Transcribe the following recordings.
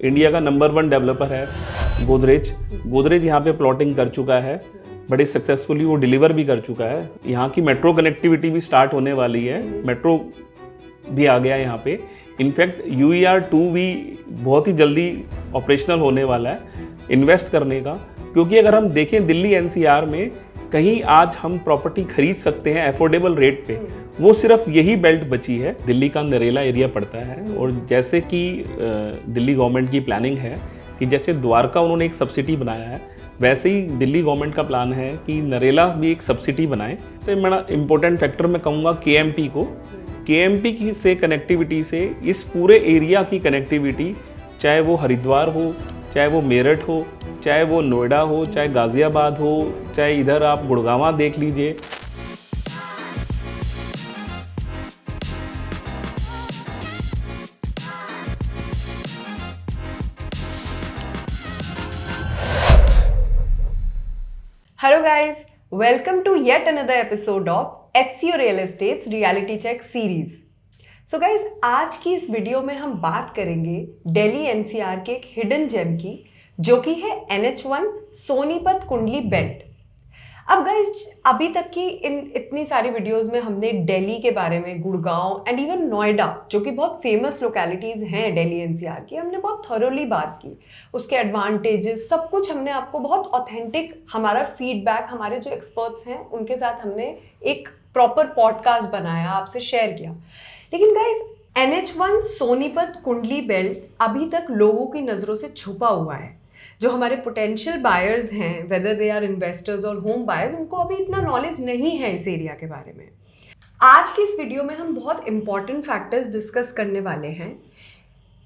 India का number 1 developer है गोदरेज यहाँ पे प्लॉटिंग कर चुका है, बड़े सक्सेसफुली वो डिलीवर भी कर चुका है। यहाँ की मेट्रो कनेक्टिविटी भी स्टार्ट होने वाली है, मेट्रो भी आ गया यहाँ पे। इनफैक्ट UER2 भी बहुत ही जल्दी ऑपरेशनल होने वाला है इन्वेस्ट करने का, क्योंकि अगर हम देखें दिल्ली NCR में कहीं आज हम प्रॉपर्टी खरीद सकते हैं अफोर्डेबल रेट पे, वो सिर्फ यही बेल्ट बची है। दिल्ली का नरेला एरिया पड़ता है और जैसे कि दिल्ली गवर्नमेंट की प्लानिंग है कि जैसे द्वारका उन्होंने एक सब्सिडी बनाया है, वैसे ही दिल्ली गवर्नमेंट का प्लान है कि नरेला भी एक सब्सिडी बनाए। सबसे बड़ा इंपॉर्टेंट फैक्टर मैं कहूँगा KMP को, KMP की से कनेक्टिविटी से इस पूरे एरिया की कनेक्टिविटी, चाहे वो हरिद्वार हो, चाहे वो मेरठ हो, चाहे वो नोएडा हो, चाहे गाजियाबाद हो, चाहे इधर आप गुड़गांव देख लीजिए। Hello guys, welcome to yet another episode of HCO Real Estate's Reality Check series. So guys, आज की इस वीडियो में हम बात करेंगे दिल्ली NCR के एक हिडन जेम की, जो कि है NH1 सोनीपत कुंडली बेल्ट। अब गाइज, अभी तक की इतनी सारी वीडियोस में हमने दिल्ली के बारे में, गुड़गांव एंड इवन नोएडा, जो कि बहुत फेमस लोकेलिटीज़ हैं दिल्ली NCR की, हमने बहुत थॉरोली बात की। उसके एडवांटेजेस सब कुछ हमने आपको बहुत ऑथेंटिक, हमारा फीडबैक, हमारे जो एक्सपर्ट्स हैं उनके साथ हमने एक प्रॉपर पॉडकास्ट बनाया, आपसे शेयर किया। लेकिन गाइज, NH1 सोनीपत कुंडली बेल्ट अभी तक लोगों की नज़रों से छुपा हुआ है। जो हमारे पोटेंशियल बायर्स हैं, वेदर दे आर इन्वेस्टर्स और होम बायर्स, उनको अभी इतना नॉलेज नहीं है इस एरिया के बारे में। आज की इस वीडियो में हम बहुत इंपॉर्टेंट फैक्टर्स डिस्कस करने वाले हैं।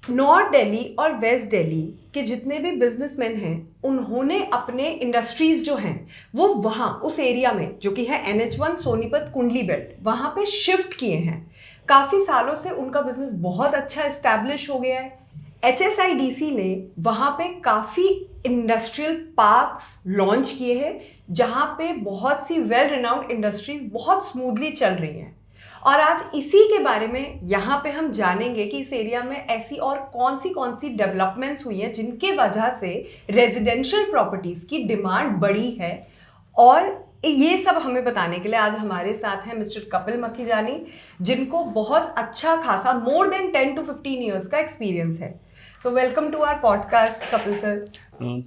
नॉर्थ दिल्ली और वेस्ट दिल्ली के जितने भी बिजनेसमैन हैं, उन्होंने अपने इंडस्ट्रीज जो हैं वो वहाँ उस एरिया में, जो कि है NH1 सोनीपत कुंडली बेल्ट, वहाँ पे शिफ्ट किए हैं। काफ़ी सालों से उनका बिजनेस बहुत अच्छा इस्टेब्लिश हो गया है। HSIDC ने वहाँ पे काफ़ी इंडस्ट्रियल पार्क्स लॉन्च किए हैं, जहाँ पे बहुत सी वेल रिनाउंड इंडस्ट्रीज बहुत स्मूथली चल रही हैं। और आज इसी के बारे में यहाँ पे हम जानेंगे कि इस एरिया में ऐसी और कौन सी डेवलपमेंट्स हुई हैं जिनके वजह से रेजिडेंशियल प्रॉपर्टीज़ की डिमांड बढ़ी है। और ये सब हमें बताने के लिए आज हमारे साथ हैं मिस्टर कपिल मखीजानी, जिनको बहुत अच्छा खासा मोर देन 10 to 15 ईयर्स का एक्सपीरियंस है। So welcome to our podcast Kapil sir.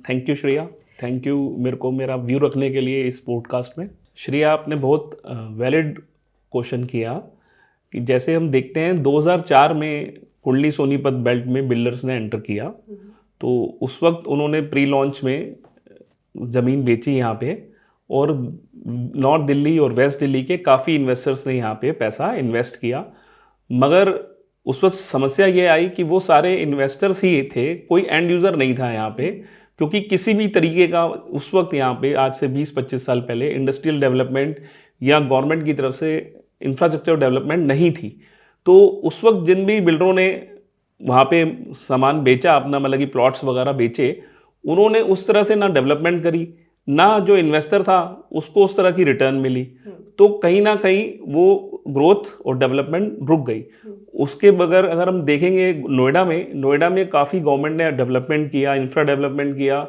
Thank you Shreya, thank you मेरे को मेरा व्यू रखने के लिए इस पॉडकास्ट में। श्रेया, आपने बहुत वैलिड क्वेश्चन किया कि जैसे हम देखते हैं 2004 में कुंडली सोनीपत बेल्ट में बिल्डर्स ने एंटर किया, तो उस वक्त उन्होंने प्री लॉन्च में ज़मीन बेची यहाँ पे, और नॉर्थ दिल्ली और वेस्ट दिल्ली के काफ़ी इन्वेस्टर्स ने यहाँ पे पैसा इन्वेस्ट किया। मगर उस वक्त समस्या ये आई कि वो सारे इन्वेस्टर्स ही थे, कोई एंड यूज़र नहीं था यहाँ पे, क्योंकि किसी भी तरीके का उस वक्त यहाँ पे आज से 20-25 साल पहले इंडस्ट्रियल डेवलपमेंट या गवर्नमेंट की तरफ से इंफ्रास्ट्रक्चर डेवलपमेंट नहीं थी। तो उस वक्त जिन भी बिल्डरों ने वहाँ पे सामान बेचा अपना, मतलब कि प्लॉट्स वगैरह बेचे, उन्होंने उस तरह से ना डेवलपमेंट करी, ना जो इन्वेस्टर था उसको उस तरह की रिटर्न मिली। तो कहीं ना कहीं वो ग्रोथ और डेवलपमेंट रुक गई। उसके बगैर अगर हम देखेंगे नोएडा में काफ़ी गवर्नमेंट ने डेवलपमेंट किया, इंफ्रा डेवलपमेंट किया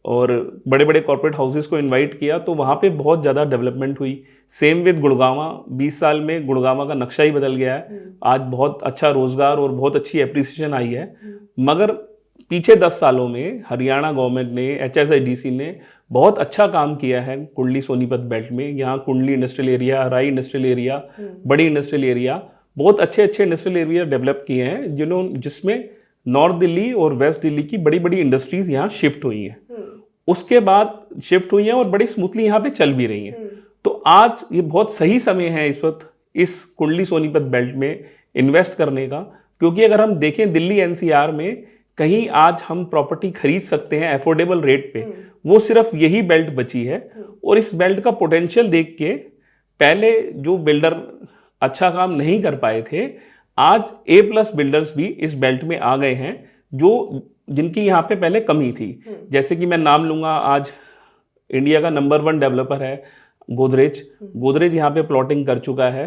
और बड़े बड़े कॉर्पोरेट हाउसेस को इनवाइट किया, तो वहाँ पे बहुत ज़्यादा डेवलपमेंट हुई। सेम विद गुड़गांव, 20 साल में गुड़गांव का नक्शा ही बदल गया है। आज बहुत अच्छा रोजगार और बहुत अच्छी एप्रिसिएशन आई है। मगर पीछे 10 सालों में हरियाणा गवर्नमेंट ने, HSIDC ने बहुत अच्छा काम किया है कुंडली सोनीपत बेल्ट में। यहाँ कुंडली इंडस्ट्रियल एरिया, राई इंडस्ट्रियल एरिया, बड़ी इंडस्ट्रियल एरिया, बहुत अच्छे इंडस्ट्रियल एरिया डेवलप किए हैं, जिसमें नॉर्थ दिल्ली और वेस्ट दिल्ली की बड़ी बड़ी इंडस्ट्रीज यहाँ शिफ्ट हुई हैं। उसके बाद शिफ्ट हुई हैं और बड़ी स्मूथली यहाँ पे चल भी रही हैं। तो आज ये बहुत सही समय है इस वक्त इस कुंडली सोनीपत बेल्ट में इन्वेस्ट करने का, क्योंकि अगर हम देखें दिल्ली NCR में कहीं आज हम प्रॉपर्टी खरीद सकते हैं अफोर्डेबल रेट पे, वो सिर्फ यही बेल्ट बची है। और इस बेल्ट का पोटेंशियल देख के पहले जो बिल्डर अच्छा काम नहीं कर पाए थे, आज A+ बिल्डर्स भी इस बेल्ट में आ गए हैं, जो जिनकी यहाँ पे पहले कमी थी। जैसे कि मैं नाम लूँगा, आज इंडिया का नंबर 1 डेवलपर है गोदरेज यहाँ पे प्लॉटिंग कर चुका है,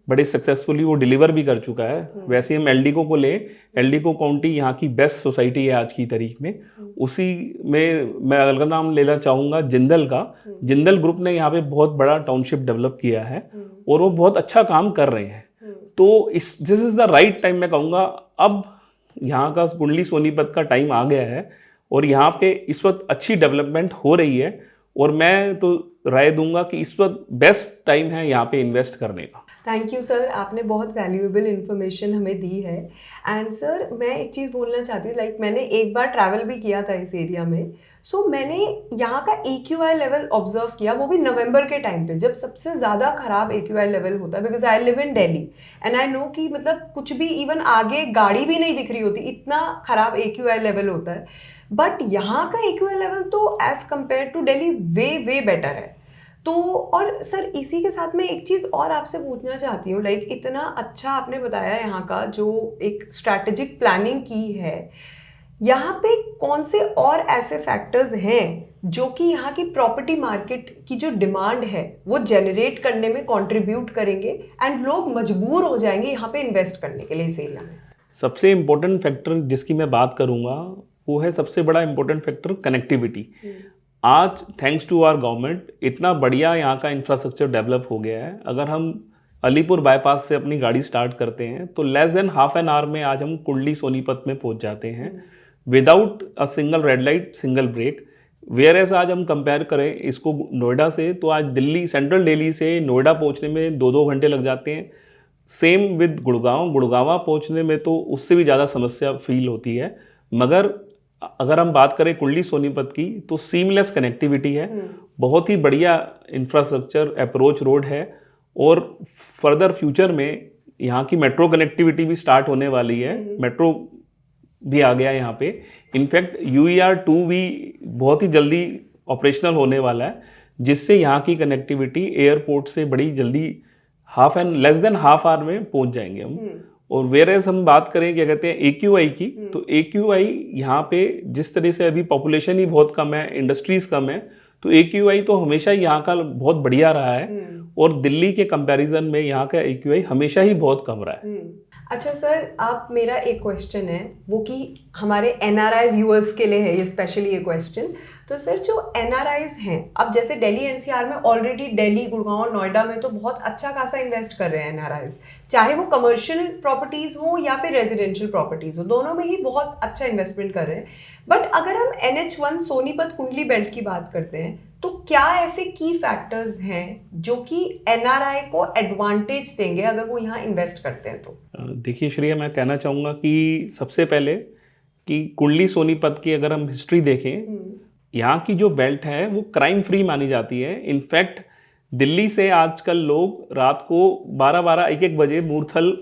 बड़े सक्सेसफुली वो डिलीवर भी कर चुका है। वैसे हम एलडीको को लें, एलडीको काउंटी यहाँ की बेस्ट सोसाइटी है आज की तारीख में। उसी में मैं अगर नाम लेना चाहूँगा जिंदल का। जिंदल ग्रुप ने यहाँ पे बहुत बड़ा टाउनशिप डेवलप किया है और वो बहुत अच्छा काम कर रहे हैं। तो this is the right time, मैं कहूँगा अब यहाँ का कुंडली सोनीपत का टाइम आ गया है और यहाँ पे इस वक्त अच्छी डेवलपमेंट हो रही है और मैं तो राय दूंगा कि इस वक्त बेस्ट टाइम है यहाँ पे इन्वेस्ट करने का। थैंक यू सर, आपने बहुत वैल्यूएबल इन्फॉर्मेशन हमें दी है। एंड सर मैं एक चीज़ बोलना चाहती हूँ, लाइक मैंने एक बार ट्रैवल भी किया था इस एरिया में। सो मैंने यहाँ का AQI लेवल ऑब्जर्व किया, वो भी नवंबर के टाइम पे जब सबसे ज़्यादा ख़राब AQI लेवल होता है, because I live in Delhi and I know कि मतलब कुछ भी इवन आगे गाड़ी भी नहीं दिख रही होती, इतना ख़राब AQI लेवल होता है। बट यहाँ का AQI लेवल तो as compared to Delhi way way better है। तो और सर इसी के साथ मैं एक चीज़ और आपसे पूछना चाहती हूँ, लाइक इतना अच्छा आपने बताया यहाँ का जो एक स्ट्रैटेजिक प्लानिंग की है, यहाँ पे कौन से और ऐसे फैक्टर्स हैं जो कि यहाँ की प्रॉपर्टी मार्केट की जो डिमांड है वो जनरेट करने में कंट्रीब्यूट करेंगे एंड लोग मजबूर हो जाएंगे यहाँ पे इन्वेस्ट करने के लिए इस एरिया में? सबसे इम्पोर्टेंट फैक्टर जिसकी मैं बात करूँगा वो है, सबसे बड़ा इम्पोर्टेंट फैक्टर कनेक्टिविटी। आज थैंक्स टू आवर गवर्नमेंट इतना बढ़िया यहाँ का इंफ्रास्ट्रक्चर डेवलप हो गया है। अगर हम अलीपुर बाईपास से अपनी गाड़ी स्टार्ट करते हैं तो less than half an hour में आज हम कुंडली सोनीपत में पहुँच जाते हैं without a single red light, single break. Whereas आज हम कंपेयर करें इसको नोएडा से, तो आज दिल्ली, सेंट्रल दिल्ली से नोएडा पहुँचने में 2-2 घंटे लग जाते हैं। सेम विद गुड़गांव पहुँचने में तो उससे भी ज़्यादा समस्या फील होती है। मगर अगर हम बात करें कुंडली सोनीपत की तो सीमलेस कनेक्टिविटी है, बहुत ही बढ़िया इंफ्रास्ट्रक्चर, अप्रोच रोड है और फर्दर फ्यूचर में यहाँ की मेट्रो कनेक्टिविटी भी स्टार्ट होने वाली है। मेट्रो भी आ गया यहाँ पे। इनफैक्ट UER2 भी बहुत ही जल्दी ऑपरेशनल होने वाला है, जिससे यहाँ की कनेक्टिविटी एयरपोर्ट से बड़ी जल्दी लेस देन हाफ आवर में पहुँच जाएंगे हम। और वेरेस हम बात करें क्या कहते हैं AQI की, तो AQI यहाँ पे जिस तरह से अभी पॉपुलेशन ही बहुत कम है, इंडस्ट्रीज कम है, तो AQI तो हमेशा ही यहाँ का बहुत बढ़िया रहा है और दिल्ली के कंपैरिजन में यहाँ का AQI हमेशा ही बहुत कम रहा है। अच्छा सर, आप मेरा एक क्वेश्चन है वो कि हमारे NRI व्यूअर्स के लिए है ये स्पेशली ये क्वेश्चन। तो सर जो NRIs हैं, अब जैसे दिल्ली NCR में ऑलरेडी दिल्ली, गुड़गांव, नोएडा में तो बहुत अच्छा खासा इन्वेस्ट कर रहे हैं NRIs, चाहे वो कमर्शियल प्रॉपर्टीज हो या फिर रेजिडेंशियल प्रॉपर्टीज हो, दोनों में ही बहुत अच्छा इन्वेस्टमेंट कर रहे हैं। बट अगर हम NH1 सोनीपत कुंडली बेल्ट की बात करते हैं तो क्या ऐसे की फैक्टर्स हैं जो कि NRI को एडवांटेज देंगे अगर वो यहाँ इन्वेस्ट करते हैं? तो देखिए श्रेया, मैं कहना चाहूँगा कि सबसे पहले कि कुंडली सोनीपत की अगर हम हिस्ट्री देखें, यहाँ की जो बेल्ट है वो क्राइम फ्री मानी जाती है। इनफैक्ट दिल्ली से आजकल लोग रात को 12-12, 1-1 बजे मूर्थल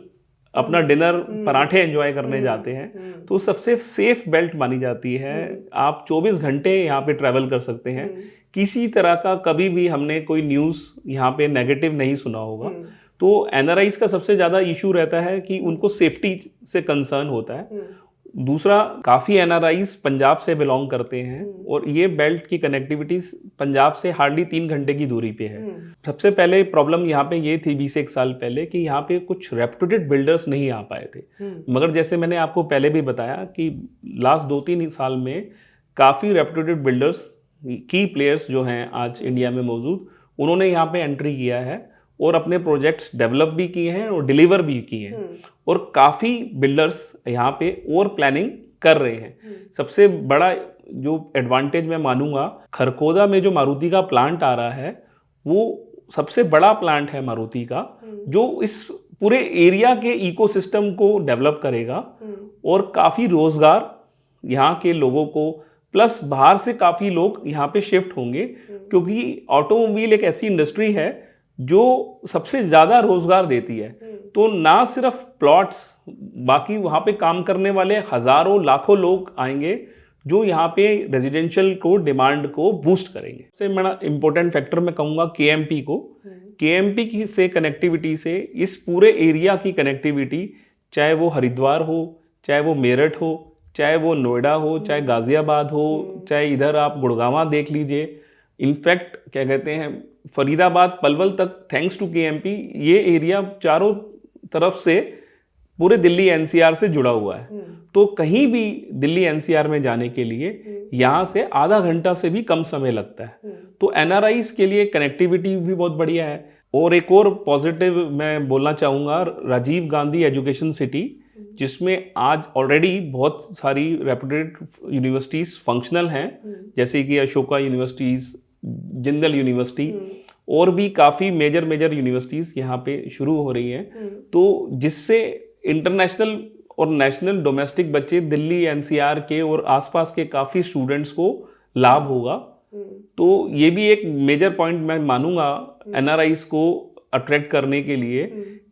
अपना डिनर, पराठे एंजॉय करने जाते हैं, तो सबसे सेफ बेल्ट मानी जाती है। आप 24 घंटे यहाँ पे ट्रैवल कर सकते हैं, किसी तरह का कभी भी हमने कोई न्यूज़ यहाँ पे नेगेटिव नहीं सुना होगा। तो NRIs का सबसे ज़्यादा इशू रहता है कि उनको सेफ्टी से कंसर्न होता है। दूसरा, काफ़ी NRIs पंजाब से बिलोंग करते हैं और ये बेल्ट की कनेक्टिविटी पंजाब से हार्डली 3 घंटे की दूरी पे है। सबसे पहले प्रॉब्लम यहाँ पे ये थी 20-1 साल पहले कि यहाँ पे कुछ रेप्यूटेड बिल्डर्स नहीं आ पाए थे। मगर जैसे मैंने आपको पहले भी बताया कि लास्ट 2-3 साल में काफ़ी रेप्यूटेड बिल्डर्स, की प्लेयर्स जो हैं आज इंडिया में मौजूद, उन्होंने यहाँ पे एंट्री किया है और अपने प्रोजेक्ट्स डेवलप भी किए हैं और डिलीवर भी किए हैं और काफ़ी बिल्डर्स यहाँ पे और प्लानिंग कर रहे हैं। सबसे बड़ा जो एडवांटेज मैं मानूंगा, खरखोदा में जो मारुति का प्लांट आ रहा है वो सबसे बड़ा प्लांट है मारुति का, जो इस पूरे एरिया के इकोसिस्टम को डेवलप करेगा और काफ़ी रोजगार यहाँ के लोगों को, प्लस बाहर से काफ़ी लोग यहाँ पे शिफ्ट होंगे, क्योंकि ऑटोमोबाइल एक ऐसी इंडस्ट्री है जो सबसे ज़्यादा रोजगार देती है। तो ना सिर्फ प्लॉट्स, बाकी वहाँ पे काम करने वाले हज़ारों लाखों लोग आएंगे जो यहाँ पे रेजिडेंशियल को डिमांड को बूस्ट करेंगे। सबसे बड़ा इंपॉर्टेंट फैक्टर मैं कहूँगा KMP को। KMP की से कनेक्टिविटी से इस पूरे एरिया की कनेक्टिविटी, चाहे वो हरिद्वार हो, चाहे वो मेरठ हो, चाहे वो नोएडा हो, चाहे गाजियाबाद हो, चाहे इधर आप गुड़गांव देख लीजिए, इनफैक्ट क्या कहते हैं, फरीदाबाद पलवल तक थैंक्स टू केएमपी ये एरिया चारों तरफ से पूरे दिल्ली एनसीआर से जुड़ा हुआ है। तो कहीं भी दिल्ली एनसीआर में जाने के लिए यहाँ से आधा घंटा से भी कम समय लगता है। तो एनआरआईज के लिए कनेक्टिविटी भी बहुत बढ़िया है। और एक और पॉजिटिव मैं बोलना चाहूँगा, राजीव गांधी एजुकेशन सिटी, जिसमें आज ऑलरेडी बहुत सारी रेप्यूटेड यूनिवर्सिटीज़ फंक्शनल हैं, जैसे कि अशोका यूनिवर्सिटीज़, जिंदल यूनिवर्सिटी और भी काफ़ी मेजर यूनिवर्सिटीज़ यहाँ पे शुरू हो रही हैं। तो जिससे इंटरनेशनल और नेशनल डोमेस्टिक बच्चे दिल्ली एनसीआर के और आसपास के काफ़ी स्टूडेंट्स को लाभ होगा। तो ये भी एक मेजर पॉइंट मैं मानूंगा एनआरआईज को अट्रैक्ट करने के लिए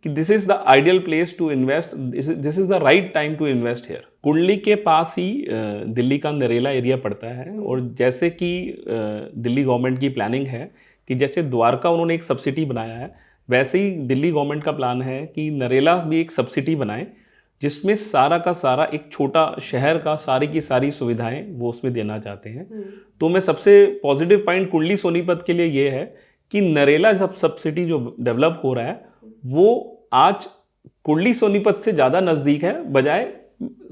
कि this is the ideal place to invest, this is the right time to invest here. Kundli के पास ही दिल्ली का नरेला एरिया पड़ता है और जैसे कि दिल्ली गवर्नमेंट की प्लानिंग है कि जैसे द्वारका उन्होंने एक सबसिटी बनाया है, वैसे ही दिल्ली गवर्नमेंट का प्लान है कि नरेला भी एक सबसिटी बनाए, जिसमें सारा का सारा एक छोटा शहर का सारी की सारी सुविधाएं वो उसमें देना चाहते हैं। तो मैं सबसे पॉजिटिव पॉइंट कुंडली सोनीपत के लिए ये है कि नरेला सबसिटी जो डेवलप हो रहा है वो आज कुंडली सोनीपत से ज़्यादा नज़दीक है बजाय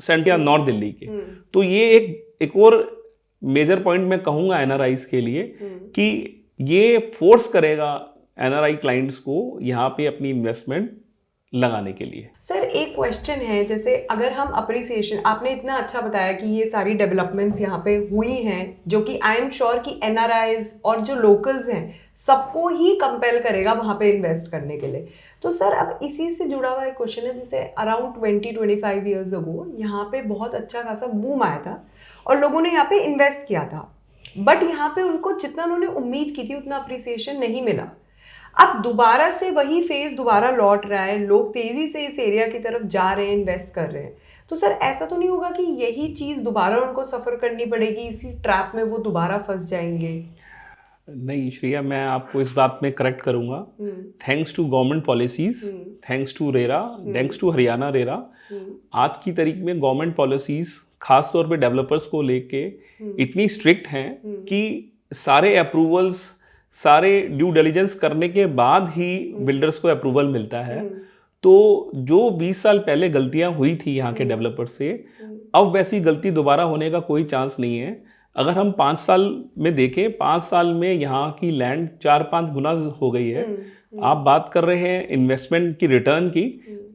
सेंट्रल नॉर्थ दिल्ली के। तो ये एक और मेजर पॉइंट मैं कहूँगा एनआरआईज के लिए कि ये फोर्स करेगा एनआरआई क्लाइंट्स को यहाँ पे अपनी इन्वेस्टमेंट लगाने के लिए। सर एक क्वेश्चन है, जैसे अगर हम अप्रिसिएशन, आपने इतना अच्छा बताया कि ये सारी डेवलपमेंट्स यहाँ पे हुई हैं जो कि आई एम श्योर कि एनआरआईज और जो लोकल्स हैं सबको ही कंपेल करेगा वहाँ पे इन्वेस्ट करने के लिए। तो सर अब इसी से जुड़ा हुआ एक क्वेश्चन है, जैसे अराउंड 20-25 ईयर्स अगो यहाँ पे बहुत अच्छा खासा बूम आया था और लोगों ने यहाँ पे इन्वेस्ट किया था, बट यहाँ पे उनको जितना उन्होंने उम्मीद की थी उतना अप्रिसिएशन नहीं मिला। अब दोबारा से वही फेज दोबारा लौट रहा है, लोग तेजी से इस एरिया की तरफ जा रहे हैं, इन्वेस्ट कर रहे हैं। तो सर ऐसा तो नहीं होगा कि यही चीज़ दोबारा उनको सफ़र करनी पड़ेगी, इसी ट्रैप में वो दोबारा फंस जाएंगे? नहीं श्रेया, मैं आपको इस बात में करेक्ट करूंगा। Thanks to government policies, thanks to RERA, thanks to Haryana RERA, आज की तारीख में गवर्नमेंट पॉलिसीज खास तौर पे डेवलपर्स को लेके इतनी स्ट्रिक्ट हैं कि सारे अप्रूवल्स, सारे ड्यू डिलिजेंस करने के बाद ही बिल्डर्स को अप्रूवल मिलता है। तो जो 20 साल पहले गलतियां हुई थी यहाँ के डेवलपर से, अब वैसी गलती दोबारा होने का कोई चांस नहीं है। अगर हम 5 साल में देखें, 5 साल में यहाँ की लैंड 4-5 गुना हो गई है। आप बात कर रहे हैं इन्वेस्टमेंट की, रिटर्न की,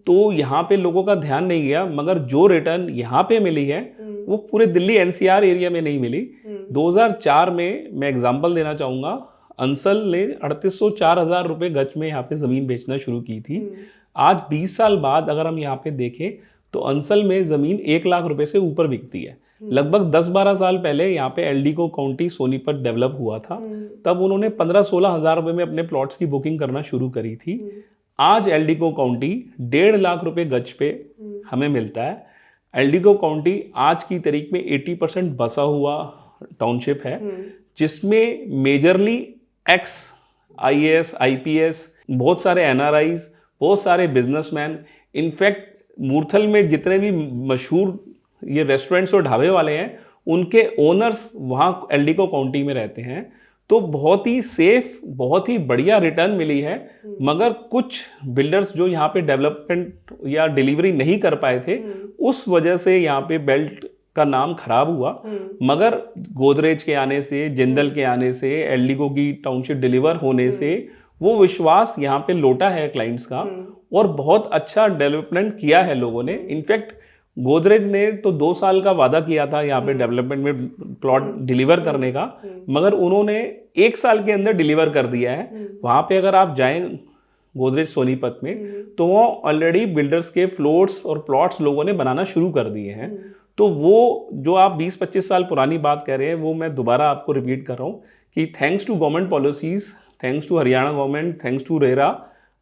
तो यहाँ पे लोगों का ध्यान नहीं गया, मगर जो रिटर्न यहाँ पे मिली है वो पूरे दिल्ली एनसीआर एरिया में नहीं मिली। 2004 में मैं एग्जाम्पल देना चाहूँगा, अंसल ने 3804,000 रुपये गज में यहाँ पे ज़मीन बेचना शुरू की थी। आज 20 साल बाद अगर हम यहाँ पे देखें तो अंसल में ज़मीन 1 लाख रुपए से ऊपर बिकती है। लगभग 10-12 साल पहले यहाँ पे एल्डिको काउंटी सोनीपत डेवलप हुआ था, तब उन्होंने 15-16 हज़ार रुपये में अपने प्लॉट्स की बुकिंग करना शुरू करी थी। आज एल्डिको काउंटी 1.5 लाख रुपए गज पे हमें मिलता है। एल्डिको काउंटी आज की तारीख में 80% बसा हुआ टाउनशिप है, जिसमें मेजरली एक्स IAS IPS, बहुत सारे एनआरआईज, बहुत सारे बिजनेसमैन, इनफैक्ट मूर्थल में जितने भी मशहूर ये रेस्टोरेंट्स और ढाबे वाले हैं उनके ओनर्स वहाँ एल्डिको काउंटी में रहते हैं। तो बहुत ही सेफ, बहुत ही बढ़िया रिटर्न मिली है। मगर कुछ बिल्डर्स जो यहाँ पे डेवलपमेंट या डिलीवरी नहीं कर पाए थे, उस वजह से यहाँ पे बेल्ट का नाम खराब हुआ। मगर गोदरेज के आने से, जिंदल के आने से, एल्डिको की टाउनशिप डिलीवर होने से वो विश्वास यहाँ पे लौटा है क्लाइंट्स का और बहुत अच्छा डेवलपमेंट किया है लोगों ने। इनफैक्ट गोदरेज ने तो 2 साल का वादा किया था यहाँ पे डेवलपमेंट में प्लॉट डिलीवर करने का, मगर उन्होंने 1 साल के अंदर डिलीवर कर दिया है। वहाँ पे अगर आप जाएं गोदरेज सोनीपत में तो वो ऑलरेडी बिल्डर्स के फ्लोर्स और प्लॉट्स लोगों ने बनाना शुरू कर दिए हैं। तो वो जो आप 20-25 साल पुरानी बात कह रहे हैं वो मैं दोबारा आपको रिपीट कर रहा हूँ कि thanks to government policies, thanks to Haryana government, thanks to RERA,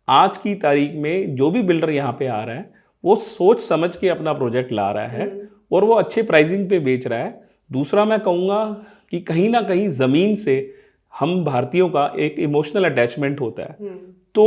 आज की तारीख में जो भी बिल्डर यहाँ पे आ रहा है वो सोच समझ के अपना प्रोजेक्ट ला रहा है और वो अच्छे प्राइसिंग पे बेच रहा है। दूसरा मैं कहूँगा कि कहीं ना कहीं ज़मीन से हम भारतीयों का एक इमोशनल अटैचमेंट होता है। तो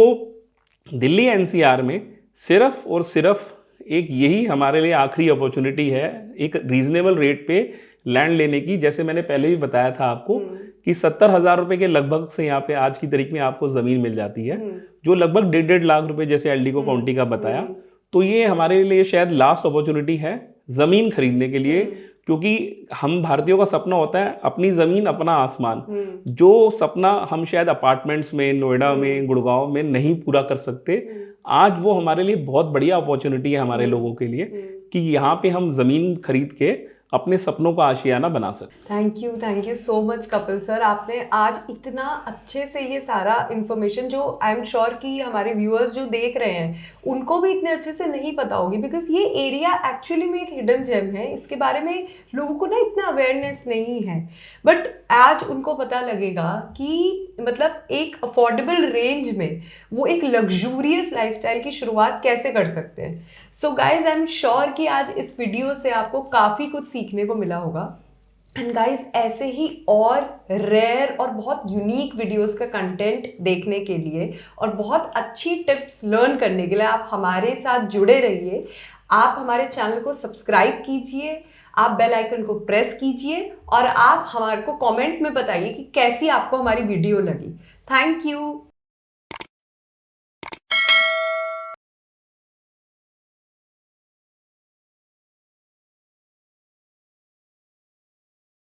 दिल्ली एनसीआर में सिर्फ और सिर्फ एक यही हमारे लिए आखिरी अपॉर्चुनिटी है एक रीजनेबल रेट पे लैंड लेने की, जैसे मैंने पहले भी बताया था आपको कि 70,000 रुपए के लगभग से यहाँ पे आज की तारीख में आपको ज़मीन मिल जाती है, जो लगभग 1.5 लाख रुपए जैसे एल्डिको काउंटी का बताया। तो ये हमारे लिए शायद लास्ट अपॉर्चुनिटी है ज़मीन खरीदने के लिए, क्योंकि हम भारतीयों का सपना होता है अपनी ज़मीन अपना आसमान, जो सपना हम शायद अपार्टमेंट्स में, नोएडा में, गुड़गांव में नहीं पूरा कर सकते। आज वो हमारे लिए बहुत बढ़िया अपॉर्चुनिटी है हमारे लोगों के लिए कि यहाँ पे हम ज़मीन खरीद के अपने सपनों का आशियाना बना सकते। Thank you so much Kapil sir. आपने आज इतना अच्छे से ये सारा इन्फॉर्मेशन, जो आई एम श्योर कि हमारे व्यूअर्स जो देख रहे हैं उनको भी इतने अच्छे से नहीं पता होगी, बिकॉज ये एरिया एक्चुअली में एक हिडन जेम है, इसके बारे में लोगों को ना इतना अवेयरनेस नहीं है, बट आज उनको पता लगेगा कि मतलब एक अफोर्डेबल रेंज में वो एक लग्जूरियस लाइफस्टाइल की शुरुआत कैसे कर सकते हैं। So guys, I am sure कि आज इस वीडियो से आपको काफ़ी कुछ सीखने को मिला होगा। एंड गाइज, ऐसे ही और रेयर और बहुत यूनिक वीडियोस का कंटेंट देखने के लिए और बहुत अच्छी टिप्स लर्न करने के लिए आप हमारे साथ जुड़े रहिए। आप हमारे चैनल को सब्सक्राइब कीजिए, आप बेल आइकन को प्रेस कीजिए और आप हमारे को कमेंट में बताइए कि कैसी आपको हमारी वीडियो लगी। Thank you.